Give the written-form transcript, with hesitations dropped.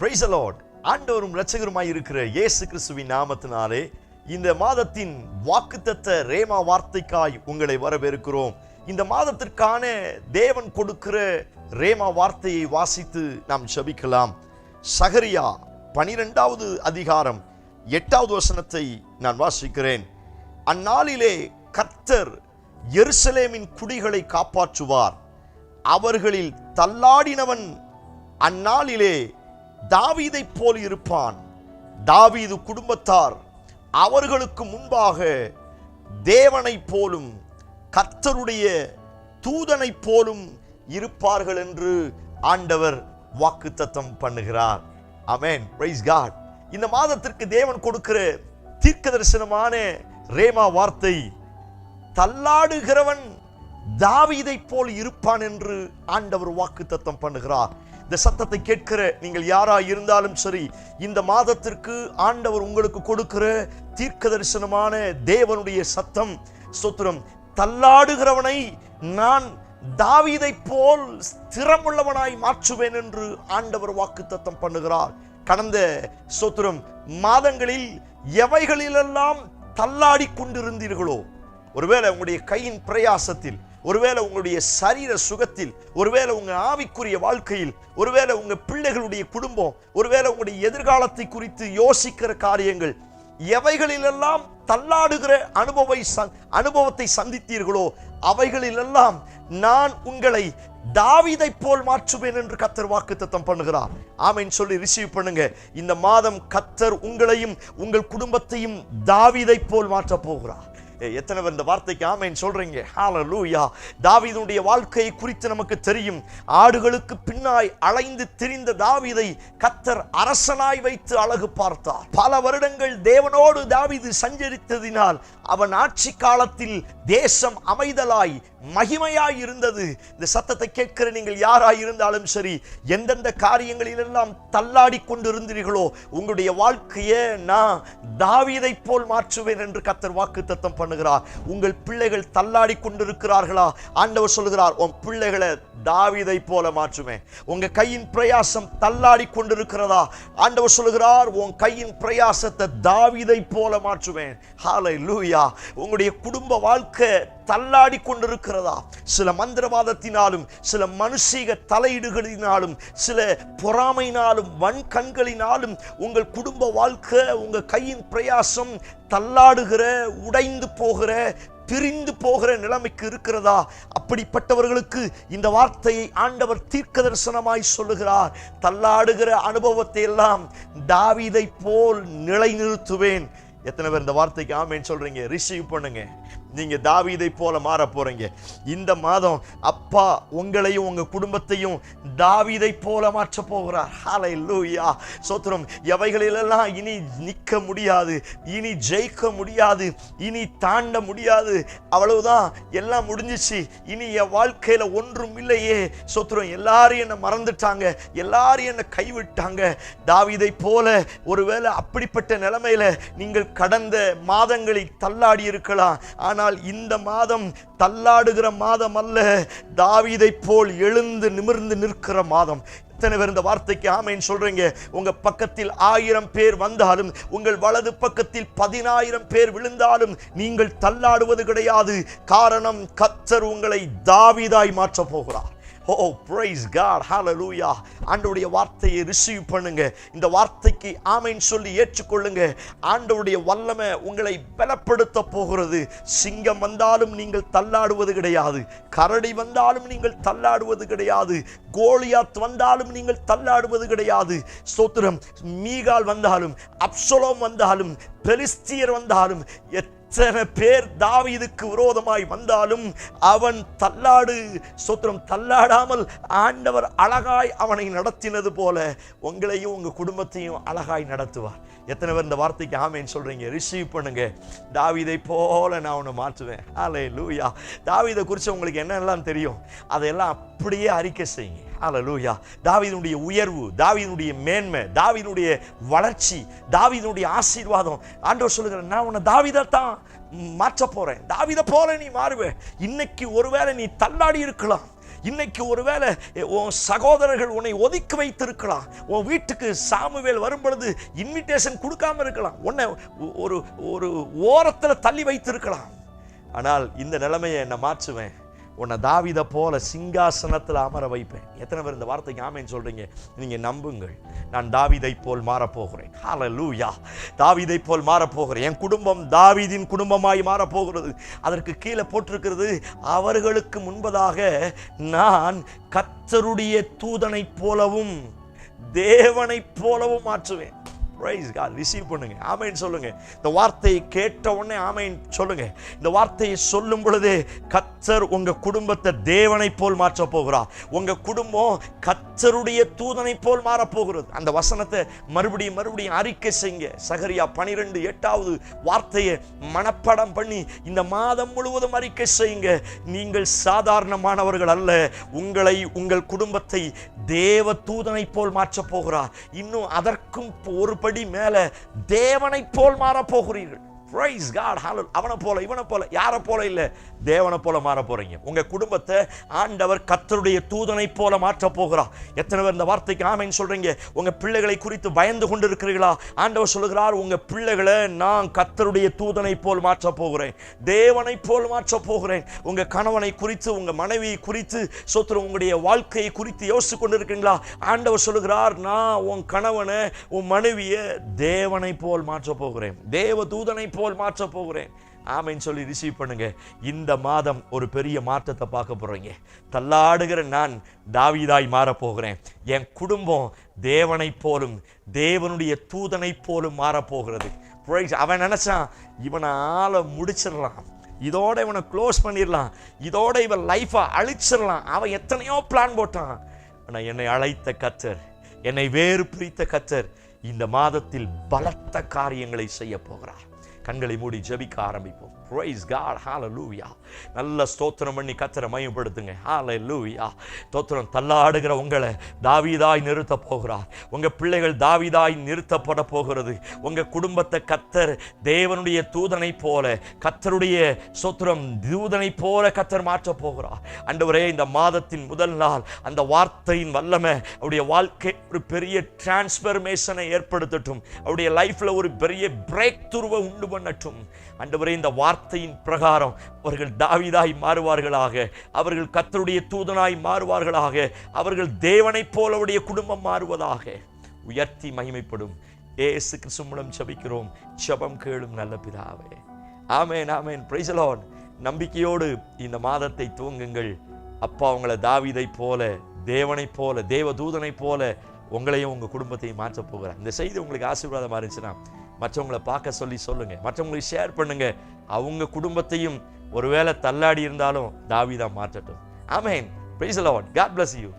Price the Lord. ஆண்டவரும் இரட்சகருமாய் இருக்கிற இயேசு கிறிஸ்துவின் நாமத்தினாலே இந்த மாதத்தின் வாக்குத்தத்த ரேமா வார்த்தைக்காய் உங்களை வரவேற்கிறோம். இந்த மாதத்திற்கான தேவன் கொடுக்கிற ரேமா வார்த்தையை வாசித்து நாம் ஜெபிக்கலாம். சகரியா 12வது அதிகாரம் 8வது வசனத்தை நான் வாசிக்கிறேன். அந்நாளிலே கர்த்தர் எருசலேமின் குடிகளை காப்பாற்றுவார். அவர்களில் தள்ளாடினவன் அந்நாளிலே தாவீதைப் போல் இருப்பான். தாவீது குடும்பத்தார் அவர்களுக்கு முன்பாக தேவனைப் போலும் கர்த்தருடைய தூதனைப் போலும் இருப்பார்கள் என்று ஆண்டவர் வாக்குத்தத்தம் பண்ணுகிறார். ஆமென். Praise God. இந்த மாதத்திற்கு தேவன் கொடுக்கிற தீர்க்க தரிசனமான ரேமா வார்த்தை, தள்ளாடுகிறவன் தாவீதைப் போல் இருப்பான் என்று ஆண்டவர் வாக்குத்தத்தம் பண்ணுகிறார். இந்த சத்தத்தை கேட்கிற நீங்கள் யாரா இருந்தாலும் சரி, இந்த மாதத்திற்கு ஆண்டவர் உங்களுக்கு கொடுக்கிற தீர்க்க தரிசனமான தேவனுடைய சத்தம், ஸ்தோத்திரம், தள்ளாடுகிறவனை நான் தாவீதைப் போல் ஸ்திரமுள்ளவனாய் மாற்றுவேன் என்று ஆண்டவர் வாக்குத்தத்தம் பண்ணுகிறார். கடந்த ஸ்தோத்திரம் மாதங்களில் எவைகளிலெல்லாம் தள்ளாடி கொண்டிருந்தீர்களோ, ஒருவேளை உங்களுடைய கையின் பிரயாசத்தில், ஒருவேளை உங்களுடைய சரீர சுகத்தில், ஒருவேளை உங்க ஆவிக்குரிய வாழ்க்கையில், ஒருவேளை உங்க பிள்ளைகளுடைய குடும்பம், ஒருவேளை உங்களுடைய எதிர்காலத்தை குறித்து யோசிக்கிற காரியங்கள், எவைகளிலெல்லாம் தள்ளாடுகிற அனுபவத்தை சந்தித்தீர்களோ அவைகளிலெல்லாம் நான் உங்களை தாவீதைப் போல் மாற்றுவேன் என்று கர்த்தர் வாக்குத்தத்தம் பண்ணுகிறார். ஆமென் சொல்லி ரிசீவ் பண்ணுங்க. இந்த மாதம் கர்த்தர் உங்களையும் உங்கள் குடும்பத்தையும் தாவீதைப் போல் மாற்றப் போகிறார். எத்தனை பேர் இந்த வார்த்தைக்கு ஆமென் சொல்றீங்க? ஹல்லேலூயா. தாவீதுடைய வாழ்க்கையை குறித்து நமக்கு தெரியும். ஆடுகளுக்கு பின்னாய் அலைந்து திரிந்த தாவீதை கர்த்தர் அரசனாய் வைத்து அழகு பார்த்தார். பல வருடங்கள் தேவனோடு தாவீது சஞ்சரித்ததினால் அவன் ஆட்சி காலத்தில் தேசம் அமைதலாய் மகிமையாய் இருந்தது. இந்த சத்தத்தை கேட்கிற நீங்கள் யாராய் இருந்தாலும் சரி, எந்தெந்த காரியங்களிலெல்லாம் தள்ளாடி கொண்டிருந்தீர்களோ உங்களுடைய வாழ்க்கையை நான் தாவீதைப் போல் மாற்றுவேன் என்று கர்த்தர் வாக்குத்தத்தம் பண்ணுகிறார். உங்கள் பிள்ளைகள் தள்ளாடி கொண்டிருக்கிறார்களா? ஆண்டவர் சொல்லுகிறார், உன் பிள்ளைகளை தாவீதைப் போல மாற்றுவேன். உங்க கையின் பிரயாசம் தள்ளாடி கொண்டிருக்கிறதா? ஆண்டவர் சொல்லுகிறார், உன் கையின் பிரயாசத்தை தாவீதைப் போல மாற்றுவேன். ஹல்லேலூயா. உங்களுடைய குடும்ப வாழ்க்கை தள்ளாடி கொண்டிருக்கிறதா? சில மந்திரவாதத்தினாலும், சில மனுஷீக தலையீடுகளினாலும், சில பொறாமையினாலும், வன் கண்களினாலும் உங்கள் குடும்ப வாழ்க்கை, உங்க கையின் பிரயாசம் தள்ளாடுகிற, உடைந்து போகிற, பிரிந்து போகிற நிலைமைக்கு இருக்கிறதா? அப்படிப்பட்டவர்களுக்கு இந்த வார்த்தையை ஆண்டவர் தீர்க்க தரிசனமாய் சொல்லுகிறார். தள்ளாடுகிற அனுபவத்தை எல்லாம் தாவீதைப் போல் நிலைநிறுத்துவேன். எத்தனை பேர் இந்த வார்த்தைக்கு ஆமென் சொல்றீங்க? ரிசீவ் பண்ணுங்க. நீங்க தாவீதைப் போல மாற போறீங்க. இந்த மாதம் அப்பா உங்களையும் உங்க குடும்பத்தையும் தாவீதைப் போல மாற்ற போகிறார். ஹல்லேலூயா. ஸ்தோத்திரம். எவைகளிலெல்லாம் இனி நிற்க முடியாது, இனி ஜெயிக்க முடியாது, இனி தாண்ட முடியாது, அவ்வளவுதான், எல்லாம் முடிஞ்சிச்சு, இனி என் வாழ்க்கையில ஒன்றும் இல்லையே, ஸ்தோத்திரம், எல்லாரும் என்னை மறந்துட்டாங்க, எல்லாரும் என்னை கைவிட்டாங்க. தாவீதைப் போல ஒருவேளை அப்படிப்பட்ட நிலைமையில நீங்கள் கடந்த மாதங்களில் தள்ளாடி இருக்கலாம். ஆனால் இந்த மாதம் தள்ளாடுகிற மாதம் அல்ல, தாவீதைப் போல் எழுந்து நிமிர்ந்து நிற்கிற மாதம். எத்தனை பேர் இந்த வார்த்தைக்கு ஆமென் சொல்றீங்க? உங்க பக்கத்தில் 1000 பேர் வந்தாலும், உங்கள் வலது பக்கத்தில் 10,000 பேர் விழுந்தாலும் நீங்கள் தள்ளாடுவது கிடையாது. காரணம், கர்த்தர் உங்களை தாவீதாய் மாற்ற போகிறார். Oh, praise God. Hallelujah. ஆண்டவருடைய வார்த்தையை ரிசீவ் பண்ணுங்க. இந்த வார்த்தைக்கு ஆமென் சொல்லி ஏற்றுக்கொள்ளுங்க. ஆண்டவருடைய வல்லமை உங்களை பலப்படுத்த போகிறது. சிங்கம் வந்தாலும் நீங்கள் தள்ளாடுவது கிடையாது. கரடி வந்தாலும் நீங்கள் தள்ளாடுவது கிடையாது. கோலியாத் வந்தாலும் நீங்கள் தள்ளாடுவது கிடையாது. ஸ்தோத்திரம். மீகால் வந்தாலும், அப்சலோம் வந்தாலும், பெலிஸ்தியர் வந்தாலும், எத்தனை பேர் தாவீதுக்கு விரோதமாய் வந்தாலும் அவன் தள்ளாடாமல் ஆண்டவர் அழகாய் அவனை நடத்தினது போல உங்களையும் உங்க குடும்பத்தையும் அழகாய் நடத்துவார். எத்தனை பேர் இந்த வார்த்தைக்கு ஆமென் சொல்றீங்க? ரிசீவ் பண்ணுங்க. தாவீதைப் போல நான் உன்னை மாற்றுவேன். ஹல்லேலூயா. தாவீதை குறித்து உங்களுக்கு என்னெல்லாம் தெரியும் அதையெல்லாம் அப்படியே அறிக்கை செய்யுங்க. ஹல்லேலூயா. தாவீதுடைய உயர்வு, தாவீதுடைய மேன்மை, தாவீதுடைய வளர்ச்சி, தாவீதுடைய ஆசீர்வாதம், ஆண்டவர் சொல்லுகிற, நான் உன்னை தாவீதைத்தான் மாற்ற போறேன். தாவீதை போல நீ மாறுவே. இன்னைக்கு ஒருவேளை நீ தள்ளாடி இருக்கலாம், இன்னைக்கு ஒருவேளை உன் சகோதரர்கள் உன்னை ஒதுக்கி வைத்திருக்கலாம். உன் வீட்டுக்கு சாமுவேல் வரும் பொழுது இன்விடேஷன் கொடுக்காம இருக்கலாம். உன்னை ஒரு ஒரு ஓரத்தில் தள்ளி வைத்திருக்கலாம். ஆனால் இந்த நிலைமையை நான் மாற்றுவேன். உன்னை தாவீதை போல சிங்காசனத்தில் அமர வைப்பேன். எத்தனை பேர் இந்த வார்த்தைக்கு ஆமென் சொல்றீங்க? நீங்க நம்புங்கள். நான் தாவீதை போல் மாறப்போகிறேன். ஹல்லேலூயா. தாவீதை போல் மாறப்போகிறேன். என் குடும்பம் தாவீதின் குடும்பமாய் மாறப்போகிறது. அதற்கு கீழே போட்டிருக்கிறது, அவர்களுக்கு முன்பதாக நான் கர்த்தருடைய தூதனைப் போலவும் தேவனைப் போலவும் மாற்றுவேன். Praise God. ரிசீவ் பண்ணுங்க. ஆமென் சொல்லுங்க. இந்த வார்த்தையை கேட்ட உடனே ஆமென் சொல்லுங்க. இந்த வார்த்தையை சொல்லும் பொழுதே கர்த்தர் உங்க குடும்பத்தை தேவனைப் போல் மாற்ற போகிறார். உங்க குடும்பம் கர்த்தருடைய தூதனைப் போல் மாறப் போகிறது. அந்த வசனத்தை மறுபடியும் அறிக்கை செய்யுங்க. சகரியா 12:8 வார்த்தையை மனப்பாடம் பண்ணி இந்த மாதம் முழுவதும் அறிக்கை செய்யுங்க. நீங்கள் சாதாரணமானவர்கள் அல்ல. உங்களை, உங்கள் குடும்பத்தை தேவ தூதனைப் போல் மாற்றப் போகிறார். இன்னும் அதற்கும் ஒரு படி மேல தேவனைப் போல் மாறப் போகிறீர்கள். Praise God. Hallelujah. அவனை போல இவனை போல யாரை போல இல்ல, தேவனை போல மாற போறீங்க. உங்க குடும்பத்தை ஆண்டவர் கர்த்தருடைய தூதனைப் போல மாற்ற போகிறார். எத்தனை பேர் இந்த வார்த்தைக்கு ஆமென் சொல்றீங்க? உங்க பிள்ளைகளை குறித்து பயந்து கொண்டு இருக்கிறீர்களா? ஆண்டவர் சொல்லுகிறார், உங்க பிள்ளைகளை நான் கர்த்தருடைய தூதனைப் போல் மாற்ற போகிறேன், தேவனைப் போல் மாற்ற போகிறேன். உங்க கணவனை குறித்து, உங்க மனைவியை குறித்து, சோத்திரம் உங்களுடைய வாழ்க்கையை குறித்து யோசித்து கொண்டு இருக்கீங்களா? ஆண்டவர் சொல்லுகிறார், நான் உன் கணவனை, உன் மனைவியை தேவனைப் போல் மாற்ற போகிறேன், தேவ தூதனைப் போல் மாற்ற போகிறேன். ஆமென் சொல்லி ரிசீவ் பண்ணுங்க. இந்த மாதம் ஒரு பெரிய மாற்றத்தை பார்க்க போறீங்க. தள்ளாடுகிற நான் தாவீதாய் மாறப் போகிறேன். என் குடும்பம் தேவனைப் போலும் தேவனுடைய தூதனைப் போலும் மாறப்போகிறது. அவன் நினைச்சான் இவனால முடிச்சிடலாம், இதோட இவனை க்ளோஸ் பண்ணிடலாம், இதோட இவன் லைஃபை அழிச்சிடலாம். அவன் எத்தனையோ பிளான் போட்டான். ஆனால் என்னை அழைத்த கர்த்தர், என்னை வேறு பிரித்த கர்த்தர் இந்த மாதத்தில் பலத்த காரியங்களை செய்ய போகிறார். கண்களை மூடி ஜெபிக்க ஆரம்பிப்போம். Praise God. Hallelujah. நல்ல ஸ்தோத்திரம் பண்ணி கர்த்தரை மகிமைப்படுத்துங்க. Hallelujah. ஸ்தோத்திரம். தள்ளாடுகிற உங்களை தாவீதாய் நிறுத்த போகிறார். உங்க பிள்ளைகள் தாவீதாய் நிறுத்தப்பட போகிறது. உங்க குடும்பத்தை கர்த்தர் தேவனுடைய தூதனை போல, கர்த்தருடைய ஸ்தோத்திரம் தூதனை போல கர்த்தர் மாற்ற போகிறார். ஆண்டவரே, இந்த மாதத்தின் முதல் நாள் அந்த வார்த்தையின் வல்லமை அவருடைய வாழ்க்கை ஒரு பெரிய டிரான்ஸ்ஃபர்மேஷனை ஏற்படுத்தட்டும். அவருடைய லைஃப்ல ஒரு பெரிய பிரேக் த்ரூவை உண்டு பண்ணட்டும். ஆண்டவரே, இந்த வார்த்தையின் பிரகாரம் அவர்கள் தாவீதாய் மாறுவார்களாக, அவர்கள் கர்த்தருடைய தூதனாய் மாறுவார்களாக, அவர்கள் தேவனைப் போல அவருடைய குடும்பம் மாறுவதாக. உயர்த்தி மகிமைப்படும் இயேசு கிறிஸ்து மூலம் ஜெபிக்கிறோம். ஜெபம் கேளும் நல்ல பிதாவே. ஆமென், ஆமென். Praise the Lord. நம்பிக்கையோடு இந்த மாதத்தை துவங்குங்கள். அப்பா உங்களை தாவீதைப் போல, தேவனைப் போல, தேவ தூதனைப் போல உங்களையும் உங்க குடும்பத்தையும் மாற்ற போகிறார். இந்த செய்தி உங்களுக்கு ஆசீர்வாதமா இருந்துச்சுன்னா மற்றவங்களை பார்க்க சொல்லி சொல்லுங்க, மற்றவங்களுக்கு ஷேர் பண்ணுங்க. அவங்க குடும்பத்தையும் ஒருவேளை தள்ளாடி இருந்தாலும் தாவீதா மாற்றட்டும். ஆமென். Praise the Lord. God bless you.